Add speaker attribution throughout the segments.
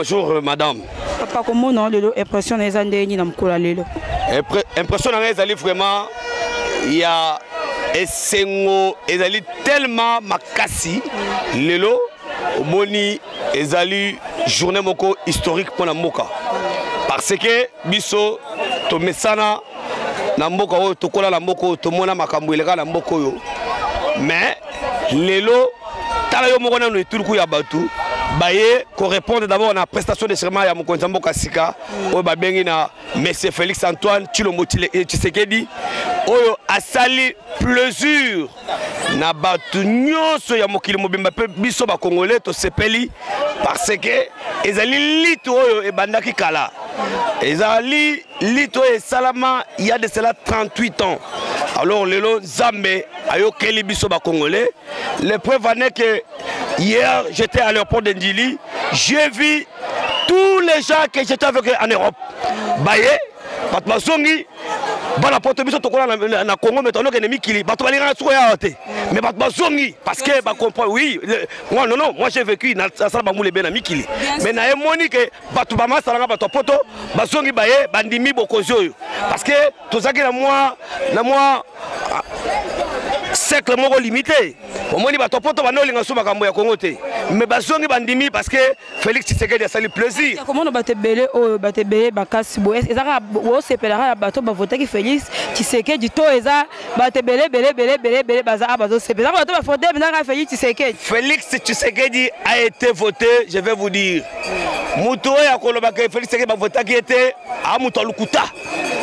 Speaker 1: Bonjour madame.
Speaker 2: Papa, comment non le impression des années ni namkola lelo.
Speaker 1: Impression les ali vraiment il y a esengo ezali tellement makasi lelo omoni ezali journée moko historique pour la mboka parce que biso to mesana na mboka oyo tokola la mboko to mona makambo eleka na mboko yo mais lelo tala yo moko na no etuluku ya batu baye correspondre d'abord à la prestation de serment ya mokonzi mboka sika oyo babengi na monsieur Félix Antoine Tshilombo Tshisekedi oyo asali plaisir na batu nyonso ya mokili mobimba pe biso ba congolais to sepeli parce que ezali lito oyo ebandaki kala ezali lito e salama il y a de cela 38 ans. Alors lelo Zambé ayo keli biso ba congolais. Les preuves en est que hier j'étais à l'aéroport de Ndili, j'ai vu tous les gens que j'étais avec en Europe. Baye, Batmasongi, bana poto biso tokola na Congo mais tonoko ennemi kili, bato balira na ya hote. Mais Batmasongi parce que ba comprend oui, moi non, moi j'ai vécu na sala ba moule bena mikili. Mais na emoni que bato ba masala bato poto, basongi baye bandimi bokozo parce que tozaki na moi cercle moko limité. Au moins bato poto bana olinga so makambo ya Congo te. Mais basongi bandimi parce que Félix Tshisekedi a sali plaisir.
Speaker 2: Comment on batebele o batebele bakasi bo ezaka o sepelera bato ba voter ki Félix Tshisekedi to eza batebele bele baza bazo sepelera bato ba voter na Félix Tshisekedi.
Speaker 1: Félix Tshisekedi a été voté, je vais vous dire. Muto ya koloba que Félix Tshisekedi ba voter qui était à Muto Lukuta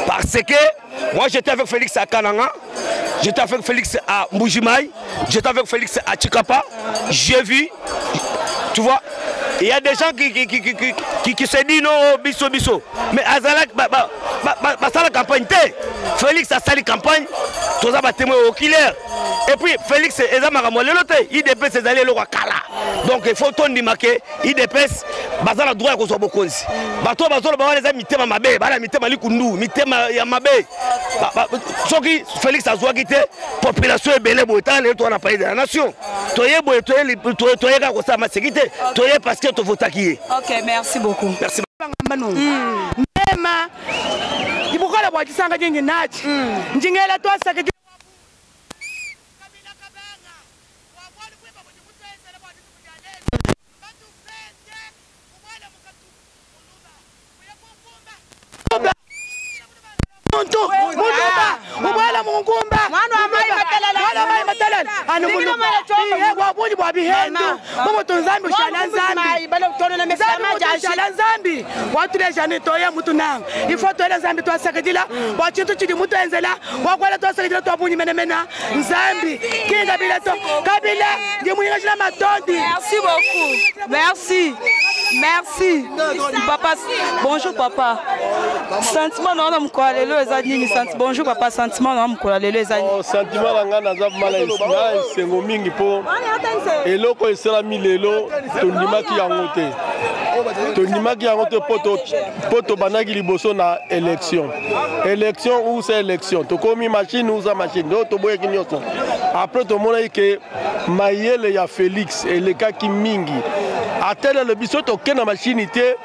Speaker 1: parce que moi j'étais avec Félix à Kananga. J'étais avec Félix à Mbujimaï, j'étais avec Félix à Chikapa, j'ai vu, tu vois, il y a des gens qui se disent non, biso. Mais Azalak, la campagne, Félix a sali campagne, tout ça va témoigner au killer. Et puis Félix est il dépêche ses alliés le roi Kala. Donc il faut ton dimaquer, il dépêche, bazala droit qu'on soit beaucoup. Bato bazolo ba les mitema mabe, ba la mitema likundu, mitema ya mabe. Soki Félix a zoa quitté, population est belé botan, les toi na pays de la nation. Toye boye toye ka ko sa ma sécurité, toye parce que to vota qui est.
Speaker 2: OK, merci beaucoup.
Speaker 1: Merci.
Speaker 3: Mema ibukola bwa kisanga jingi nachi. Njingela to saka Mwana mungumba mwana mai matalala anu mungumba wa buni bwa bihendu momo tonzambi shala nzambi bale utone na mesama ja shala nzambi watu le jani toye mutu nang ifo toye nzambi to sakadila wa chintu chidi mutu enzela wa kwala to sakadila to buni menemena nzambi kinga bileto kabila ngimuinga jina matondi.
Speaker 2: Merci beaucoup. Merci. Papa, bonjour papa. Sentiment non am ko lelo ezani sentiment. Bonjour papa, sentiment non am ko lelo ezani.
Speaker 4: Sentiment nga na za mala isina sengo mingi po. Eloko esala mi lelo tondimaki yango te. Tondimaki yango te poto banaki liboso na élection. Élection ou c'est élection. To komi machine ou sa machine. Do to boye kinyoso. Après to mona que mayele ya Félix eleka ki mingi. Atele le biso to kena machine te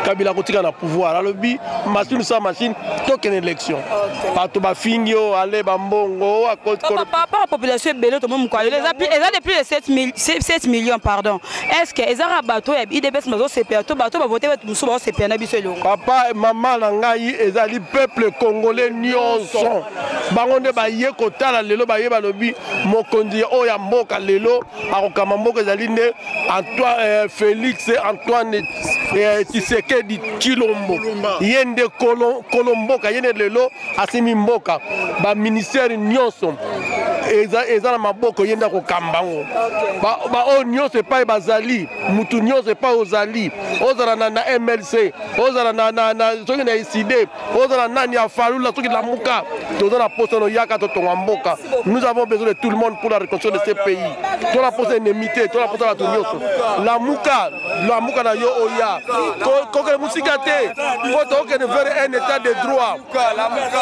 Speaker 4: Kabila kotika na pouvoir. Alors bi machine sa machine token élection. Pato ba fingio ale ba mbongo a cause
Speaker 2: papa population belé to mom ko les depuis les 7 millions pardon. Est-ce que ezara bato ya IDPS mazo CPA to bato ba voter muso ba CPA na biso elongo.
Speaker 4: Papa maman na ngai ezali peuple congolais nyonso. Bango nde ba ye kotala lelo ba ye ba lobi mokonzi o ya mboka lelo akokama mboka ezali ne Antoine Félix Antoine Tshisekedi Tshilombo yende kolomboka yende lelo asimi mboka ba ministère nyonso eza na maboko yenda ko kambango ba o nyonso pa bazali mutu nyonso pa ozali ozala na MLC ozala na soki na ICD ozala nani ya Falula soki la muka tozana poso yaka to tonga mboka. Nous avons besoin de tout le monde pour la reconstruction de ce pays. To la poso ennemité, to la poso la nyonso la muka na yo oya ko musika te poto que ne faire un état de droit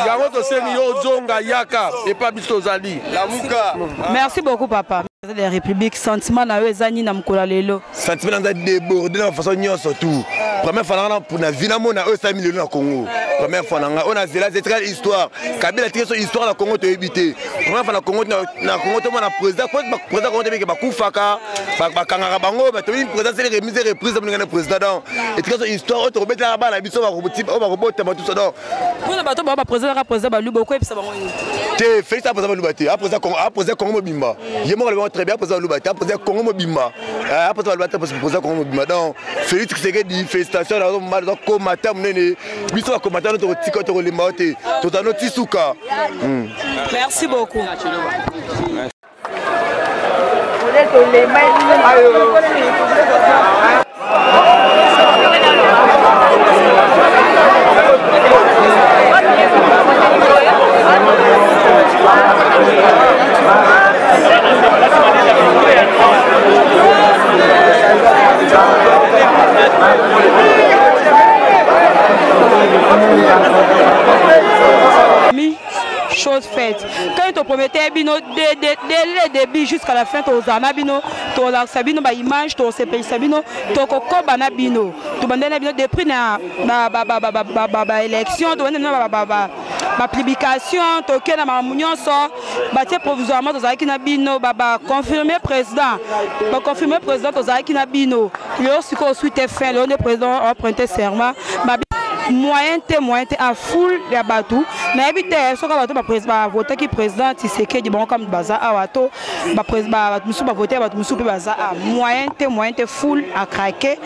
Speaker 4: yango to sengi yo zonga yaka et pas biso zali la muka.
Speaker 2: Merci beaucoup papa. La République sentiment na ezani na mkola lelo.
Speaker 5: Sentiment na déborder de façon nyonso tout. première fois pour na vie na mona eux 5 millions na Congo première fois on a zela c'est très histoire Kabila tire son histoire na Congo to éviter première fois na Congo to mona président Congo te ba kufaka ba kangaka bango ba to président c'est les remises reprises de président et tire son histoire to remettre la bana biso ba robota ba tout ça donc
Speaker 2: pour bato ba président ba lubo ko episa bango
Speaker 5: te Félix après ça lubati après Congo mobimba yemo le très bien après ça lubati après Congo mobimba après ça lubati après Congo mobimba donc Félix c'est dit félicitations na mal donc commander munene biso ba commander notre tika to limba te to ta noti suka
Speaker 2: merci beaucoup chose faite. Quand tu promettais bino dès le début jusqu'à la fin, tu as bino, tu as sabino ba image, tu as sepel sabino, tu as koko bana bino, tu as bino depuis na élection, tu as publication, tu as na mamunion so, bâti provisoirement tu as na bino, confirmer président, confirmer président tu as na bino. Lorsque suite fin, le président a prêté serment. Moyen te à full ya batou na ebite so ka batou ba président voter qui président Tshisekedi bon comme baza awato ba président musu ba voter ba musu pe baza a moyen te full à craquer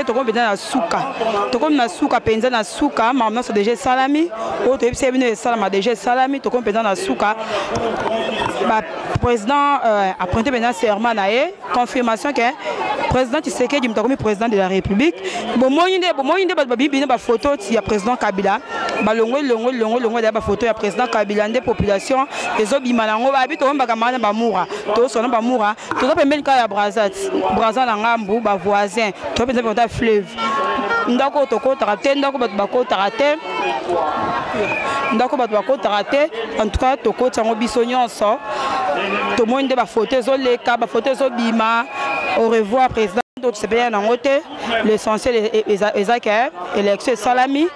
Speaker 2: to ko bena na suka to ko na suka penza na suka maintenant c'est déjà salami o to ebise bino salama déjà salami to ko penza na suka ba président a prêté maintenant serment na e confirmation que président Tshisekedi mutakomi président de la République bon moyinde bino ba photo ya président Kabila ba longo da ba photo ya président Kabila ndé population ezo bimalango ba bito ba kamana ba mura to sona ba mura to to pembeni ka ya Brazza na ngambu ba voisin to pembeni ba fleuve ndako to ko tarate ndako ba ko tarate ndako ba ko tarate en tout cas to ko tsango biso nyonso to moyinde ba photo ezo leka ba photo ezo bima au revoir président c'est bien en côté l'essentiel est élection salami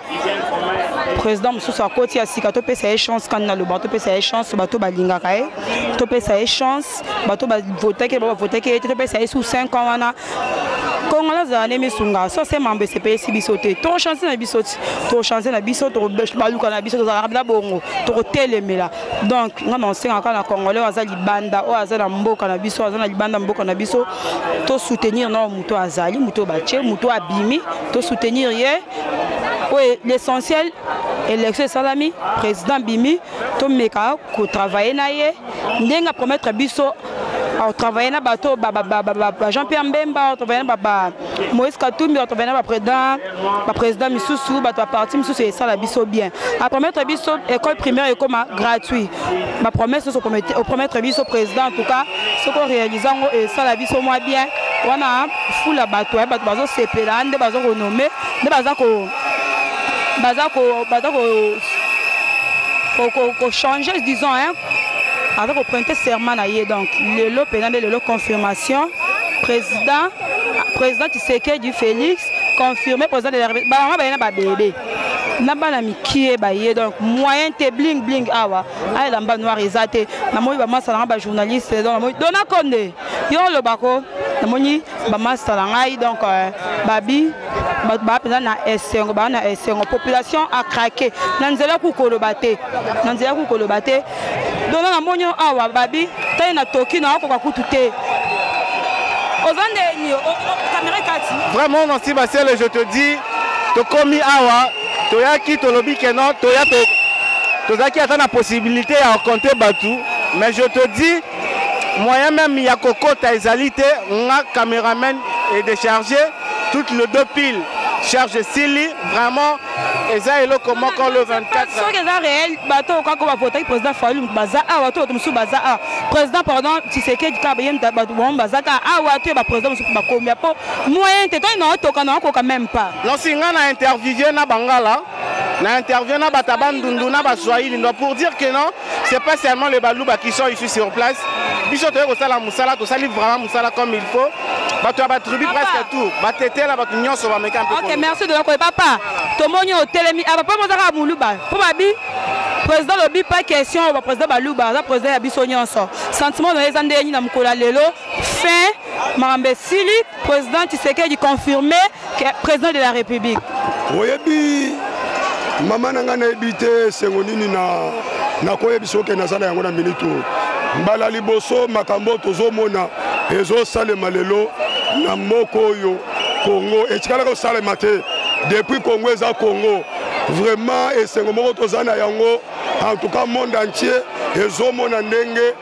Speaker 2: président Moussou à côté à Sikato pesa chance quand le bateau pesa chance bateau balinga kae to pesa chance bateau voter que pesa sous 5 ans wana Congolais za nemi sunga so c'est membre CPS bisoté to chance na bisoti to chance na biso to baluka na biso za rabna bongo to telemela donc ngana senga kana Congolais waza libanda o aza na mboka na biso aza na libanda mboka na biso to soutenir non muto azali muto bache muto abimi to soutenir ye oui l'essentiel élection salami président bimi to meka ko travailler na ye ndenga promettre biso au travailler na bateau Jean-Pierre Mbemba travailler na Moïse Katumbi travailler na président Misusu bato parti Misusu et ça la biso bien à promettre biso école primaire et comme gratuit ma promesse au promettre biso président en tout cas ce qu'on réalisant et ça la biso moi bien on a fou la bateau bazo sepela nde bazo renommer nde bazako changer disons hein avec au printemps serment naie donc le pénal le confirmation président Tshisekedi Félix confirmé président de la République ba bébé na bana mikie ba yé donc moyen te bling bling awa ay lamba noir ezate na moyi ba masala ba journaliste donc moyi dona konde yo le bako na moyi ba masala ngai donc babi ba pena na esengo ba na esengo population a craqué na nzela ku kolobate dona na monyo awa babi tay na toki na ko kutu te
Speaker 6: vraiment merci Marcel je te dis to komi awa to yaki to lobi que non to ya to zaki ata na possibilité à compter batu mais je te dis moyen même ya kokota ezalité nga caméraman et décharger toutes les deux piles charge Sili vraiment eza elo comment quand le 24
Speaker 2: ça que ça réel bateau quand on va voter président Fallou baza a bateau musu baza a président pardon Tshisekedi Kabayem bateau bon baza ka a bateau ba président musu ba combien pour moyen te to non to quand même pas
Speaker 6: non si nga na interviewé na bangala n'intervient na Batabandundu na Baswahili. Donc pour dire que non, c'est pas seulement les Balouba qui sont ici sur place. Biso toye ko sala musala, to sali vraiment musala comme il faut. Bato ba tribu presque tout. Batete la batu nyonso ba meka un peu.
Speaker 2: OK, merci de l'encore papa. Tomoni au télémi, papa mozaka Muluba. Pour babi président lobi pas question au président Balouba, la président ya biso nyonso. Sentiment dans les andeni na mukola lelo fin Marambe Sili, président Tshisekedi confirmé que président de la République.
Speaker 7: Oyebi mama nanga na ebité sengonini na koyebiso ke na sala yango na minute. Mbala liboso makambo tozomona ezo salema lelo na moko oyo Congo etikala ko salema te depuis Congo eza Congo vraiment esengo moko tozana yango en tout cas monde entier ezomona ndenge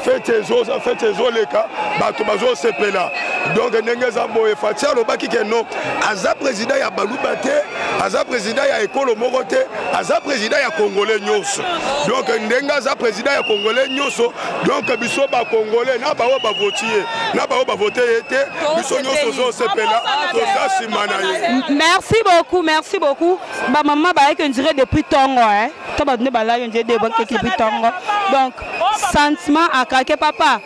Speaker 7: fête ezoleka bato bazo sepela donc ndenge za boye fatia lobaki ke non aza président ya Balouba te aza président ya ekolo moko te aza président ya congolais nyonso donc ndenge aza président ya congolais nyonso donc biso ba congolais na bawo ba votier na bawo ba voter te biso nyonso zo sepela toza simana ye.
Speaker 2: Merci beaucoup ba maman ba que on dirait depuis Tongo hein to ba ne ba la on dirait depuis Tongo donc sentiment à craquer papa.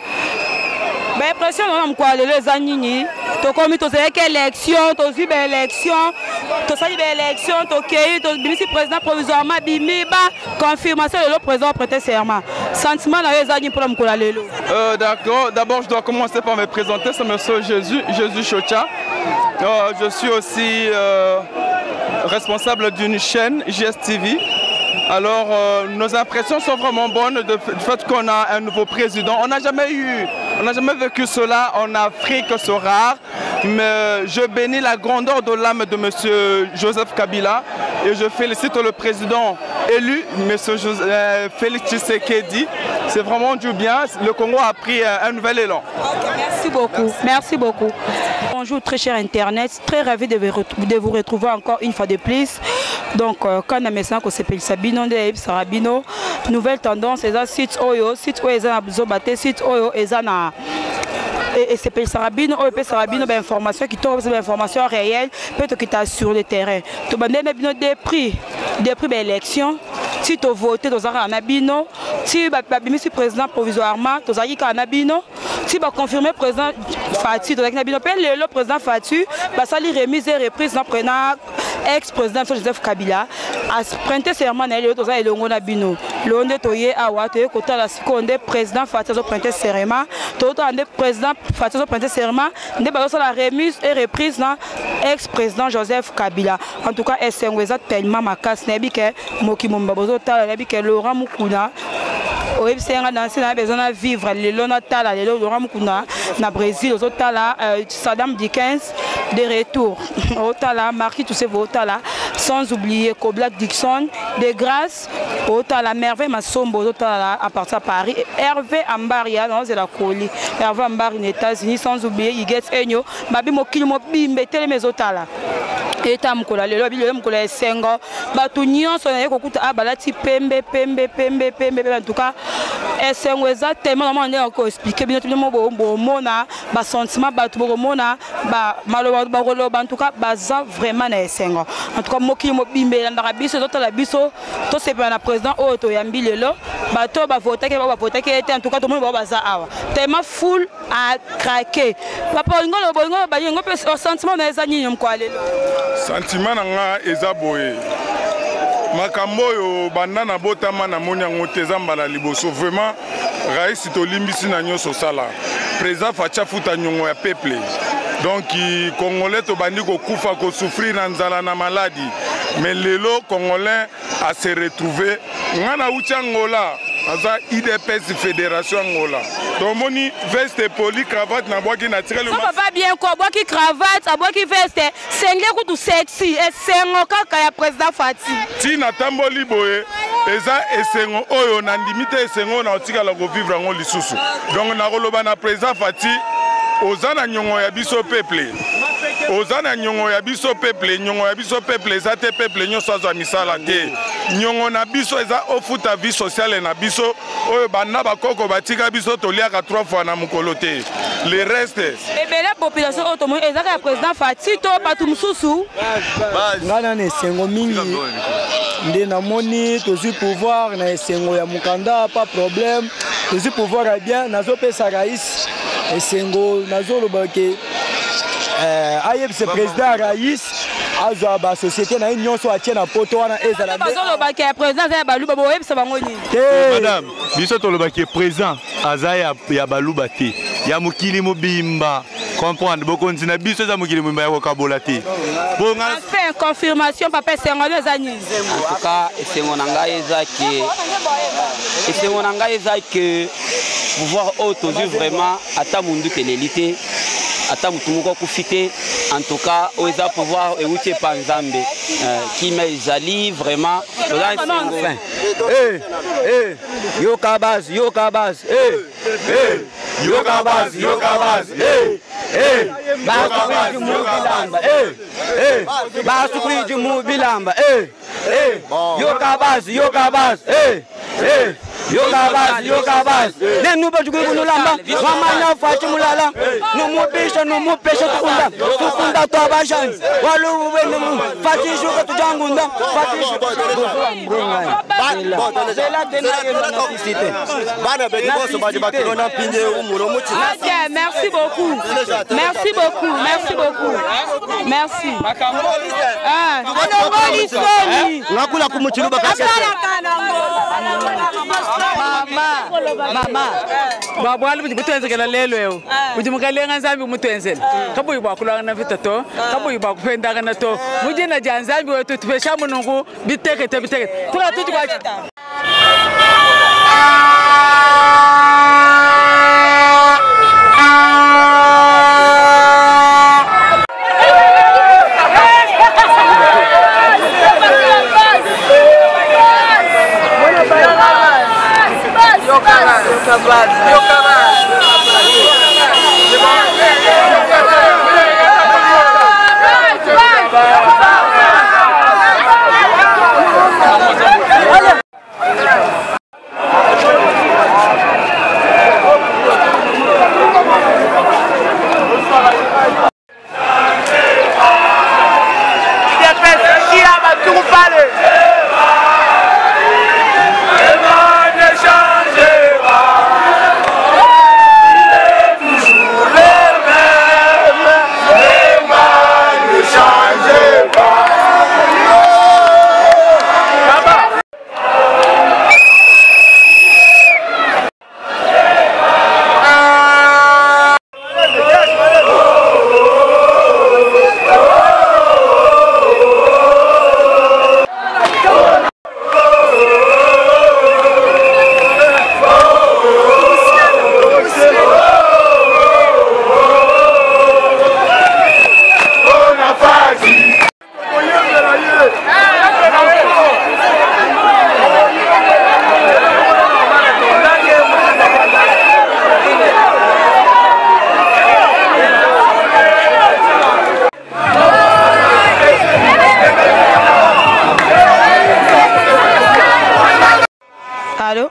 Speaker 2: Ben pression on quoi les anini to komi to c'est quelle élection to suivre élection to sali élection to kei to bimisi président provisoirement bimiba confirmation de le président prêter serment sentiment na les anini pour mkola lelo.
Speaker 8: D'accord, d'abord je dois commencer par me présenter, c'est monsieur Jésus Chocha. Je suis aussi responsable d'une chaîne GSTV. Alors nos impressions sont vraiment bonnes du fait qu'on a un nouveau président. On n'a jamais vécu cela en Afrique, c'est rare. Mais je bénis la grandeur de l'âme de M. Joseph Kabila et je félicite le président élu, M. Félix Tshisekedi. C'est vraiment du bien. Le Congo a pris un nouvel élan.
Speaker 2: Merci beaucoup. Bonjour très cher Internet, très ravi de vous retrouver encore une fois de plus. Donc quand on a mis ça qu'on s'appelle Sabino de Sarabino, nouvelle tendance, c'est un site oyo ezana buzobate, site oyo ezana et c'est Sarabino ou Sarabino ben information qui tombe des informations réelles peut-être qui t'a sur le terrain. Tu vas même des prix d'élection. Si tu votes dans un Anabino, si tu président provisoirement, tu as un Anabino, si tu confirmes le président Fatu, tu as un Anabino, le président Fatu, ça lui remise et reprise dans le ex-président Joseph Kabila, à prêter serment dans le Anabino. Le Netoye Awa, tu es la seconde président Fatu, tu as prêté serment, tu as un président Fatu, tu as prêté serment, tu as la remise et reprise dans ex-président Joseph Kabila. En tout cas, c'est tellement ma casse, Moki Mumbabozo. Laurent Mukuna a besoin de vivre Laurent Mukuna na Brésil Saddam Dickens de retour Marquis tous ces votes là sans oublier Koblak Dixon de grâce la merveille Massombo à partir de Paris Hervé Ambaria dans la colis Hervé Ambaria aux États-Unis sans oublier Iguet Enyo Babi Mokili Mobimbe tele mezotala eta mukola lelo bilelo mukola esengo batu nyonso na ekokuta abalati pembe en tout cas esengo eza tellement normalement on expliquer bien tout le monde mona ba sentiment batu mona ba maloba en tout cas baza vraiment na esengo en tout cas mokili mobimbe ndaka biso totala biso to sepa na président oto yambi lelo bato ba voter que en tout cas tout le monde baza awa tellement full à craquer papa ngolo ba yengo pe sentiment na eza nyinyo mkola lelo.
Speaker 9: Sentiment nanga eza boye makambo yo banda na botama na moni yango teza mbala liboso vraiment raisi to limbisi na nyonso sala président Facha futa nyongo ya peuple donc congolais to bandi ko kufa ko souffrir na nzala na maladie mais lelo congolais a se retrouver ngana uchangola aza IDPS fédération Angola. Donc moni veste poli cravate na boaki naturel.
Speaker 2: Ça va bien quoi, boaki cravate, a boaki veste, sengle ko tout sexy et sengo kaka ya président Fati.
Speaker 9: Ti na tamboli boye, eza esengo oyo na ndimite esengo na otika la ko vivre ngo lisusu. Donc na koloba na président Fati ozana nyongo ya biso peuple. Ozana nyongo ya biso peuple eza te peuple nyonso azwa misala te. Nyongo na biso eza ofuta vie sociale na biso oyo bana bakoko batika biso toliaka 3 fois na mukolo te. Le reste
Speaker 2: et bien la population otomo ezaka ya président Fati to batu mususu
Speaker 10: ngana ne sengo mingi nde namoni tozwi pouvoir na esengo ya mokanda pas problème tozwi pouvoir ya bien nazopesa rais esengo nazoloba ke ayebisa président ya rais azwa basociété na ye nyonso atie na poto wana ezala
Speaker 2: bazolobaki ya président aza ya baluba boyebisa bango nini
Speaker 11: madame biso tolobaki président aza ya baluba te ya mokili mobimba comprendre bokonzi na biso eza mokili mobimba ya kokabola te
Speaker 2: enfin confirmation papa esengo no eza nini
Speaker 12: en tout cas esengo na ngai eza ke pouvoir oyo tozwi vraiment ata mundu keleli te ata mutu moko akufi te en tout cas oyo eza pouvoir euti epa nzambe kima ezali vraiment toza esengo
Speaker 13: yoka base basukuli mubilamba yokabasi nenuba jukunulamba wamanya fachi mulala numupesha tukunda twabashani walubenu fatishuka tujangunda
Speaker 2: merci beaucoup merci
Speaker 13: ngakula kumuchiluba
Speaker 14: mama babwali buji butwenzekela lelo yo buji mukalenga nzambi mutwenzela kabuyi bakulanga na vitato kabuyi bakupendaka na to buji na janzambi wetu tupesha munungu bitekete tula tuti kwa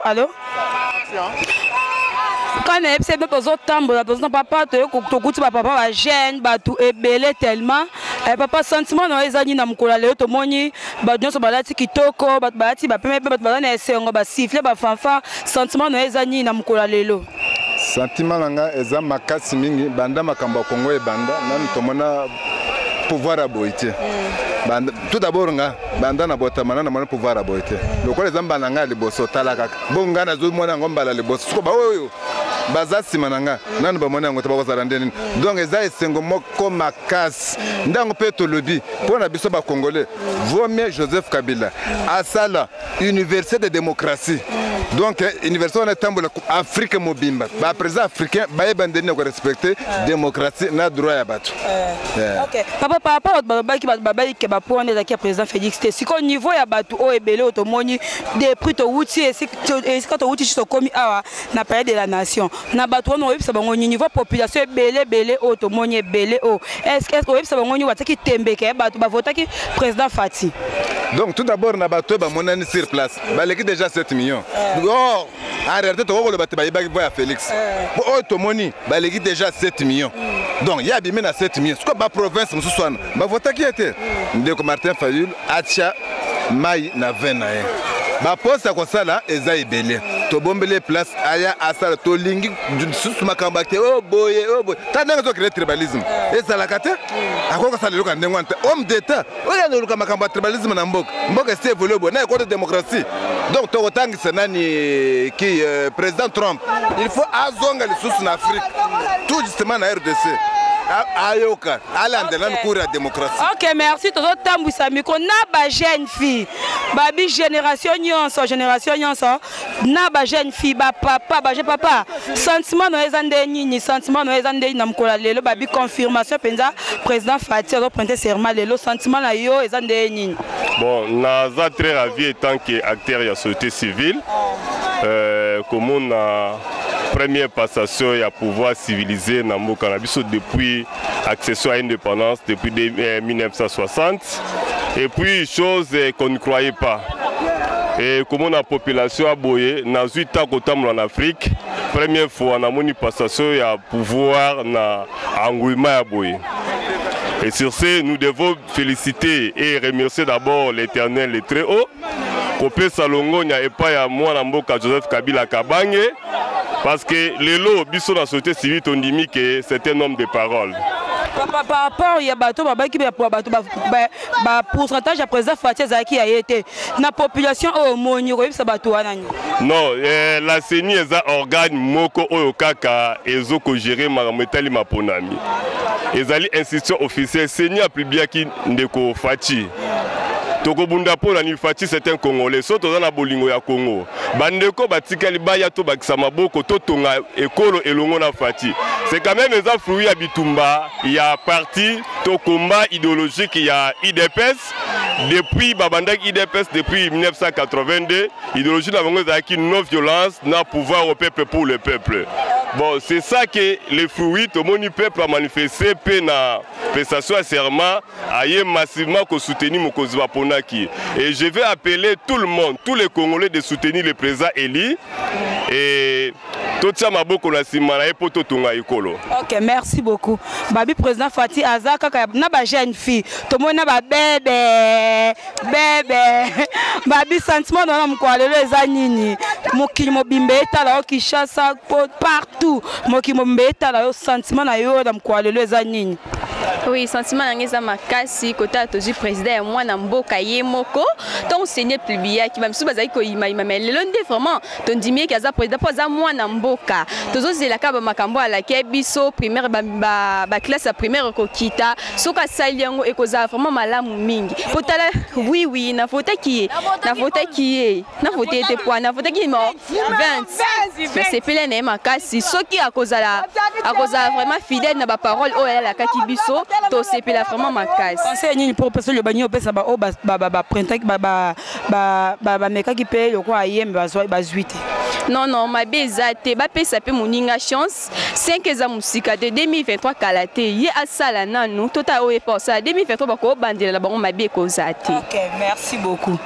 Speaker 2: Allô? Quand on est besoin de tambour, besoin papa, tu es papa va gêne, tout est belé tellement. Papa sentiment dans les années na mukula leo to moni ba nyonso balati kitoko ba balati ba pembe ba balana esengo ba siffler ba fanfa sentiment dans les années na mukula lelo.
Speaker 15: Sentiment nanga eza makasi mingi banda makambo Kongo e banda nani tomona pouvoir à boité. Tout d'abord nga banda na botamana na mona pouvoir à boité. Lokola zamba nanga liboso talaka. Bonga na zo mona ngomba la liboso. Ko ba oyo bazasi mananga nani ba mona ngota ba kozala ndeni. Donc eza esengo moko makasi. Ndango pe to lobi pona biso ba congolais. Vaut mieux Joseph Kabila asala université de démocratie. Donc université on est tambola Afrique mobimba. Ba président africain ba ebandeni ko respecter démocratie na droit ya bato.
Speaker 2: OK. Papa babaki ke ba pone za ki président Félix Tshisekedi. Siko niveau ya bato o ebele otomoni des prix to wuti et siko to wuti so komi awa na période de la nation. Na bato on oyebisa bango niveau population ebele otomoni ebele o. Est-ce oyebisa bango ni wataki tembeke bato ba votaki président Fati.
Speaker 15: Donc tout d'abord na bato ba monani sur place. Ba leki déjà 7 millions. Oh, en réalité to ko bato ba yebaki voya Félix. Bo otomoni ba leki déjà 7 millions. Donc il y a bien na 7 millions. Ce que ba province mususwana ba votaki était ndeko Martin Fayulu acha mai na 20 na ye baposa kosala eza ebele tobombele place aya asala tolingi susu makambo ake o boye ta ndenge tokcréer tribalisme ezalaka te akoka sala eloko ndenge wana te homme d'état oyo anoluka makambo ya tribalisme na mboka esi évolue boye na ekode démocratie donc tokotangisa nani ki président Trump il faut azonga lisusu na Afrique tout justement na RDC ayoka alandela cours ya démocratie.
Speaker 2: Ok, merci. Todo tambwisa miko na ba jeune fille babi génération nyonso na ba jeune fille ba papa ba je papa sentiment no ezande nyinyi sentiment no ezande na mkola lelo babi confirmation penza président Fati a prêté serment lelo sentiment na yo ezande nyinyi.
Speaker 16: Bon, naza très ravi étant que acteur de la société civile comme on a première passation à pouvoir civiliser dans le cannabis depuis accession à l'indépendance depuis 1960 et puis chose qu'on ne croyait pas et comme la population a boyé dans 8 ans en Afrique première fois on a une passation à pouvoir na engouement à boyé. Et sur ce, nous devons féliciter et remercier d'abord l'Éternel, le très haut. Kopé Salongo, n'y a pas à moi, Namboka Joseph Kabila Kabange, parce que les lots, biso la société civile, on dit que c'est un homme de parole.
Speaker 2: Par rapport il y a bateau qui pourcentage à présent Fatia Zaki a été la population au monio ça bateau
Speaker 16: non la CENI est un organe moko oyokaka ezoko gérer marametali maponami ezali institution officielle CENI a publié qui ndeko Fati Toko Bunda po na Fati c'est un Congolais soto dans la bolingo ya Congo bandeko batikali baya to bakisa maboko to tonga ekolo elongo na Fati c'est quand même les fruits à Bitumba il y a parti to combat idéologique il y a IDPS depuis Babandak IDPS depuis 1982 idéologie n'a qui non violence n'a pouvoir au peuple pour le peuple. Bon, c'est ça que les fruits, tout le monde peuple a manifesté, pena prestation à serment, aille massivement que soutenir Mokoziwa Ponaki. Et je vais appeler tout le monde, tous les Congolais de soutenir le président Eli. Et tout ça m'a beaucoup la simana et poto tunga ikolo.
Speaker 2: Ok, merci beaucoup. Babi président Fati Azaka na ba jeune fille, tout le monde na ba bébé. Babi sentiment dans mkwalelo ezanini. Mokili mobimbe etala o Kinshasa partout. Mokili mobimbe etala o sentiment na yo dans mkwalelo ezanini.
Speaker 17: Oui, sentiment nangeza makasi kota tozi président ya mwana mboka ye moko ton seigneur publié qui même soubaza ko ima mais lelonde vraiment ton dimie ki aza président poza mwana mboka tozo zela ka ba makambo ala ke biso primaire ba classe ya primaire ko kita soka saliango ekoza vraiment malamu mingi potala oui na faute qui na faute était point na faute qui 20 mais c'est plein na makasi soki akoza vraiment fidèle na ba parole o la ka kibiso to sepela vraiment makasi
Speaker 2: conseil ni pour personne le banyo pesa ba o ba printemps ba meka ki pe lokwa ayembe ba 8
Speaker 17: non ma bezate ba pesa pe moninga chance 5 eza musika de 2023 kalate ye asala nanu tota o e pour ça 2023 ba ko bandela ba ma be ko zate.
Speaker 2: OK, merci beaucoup.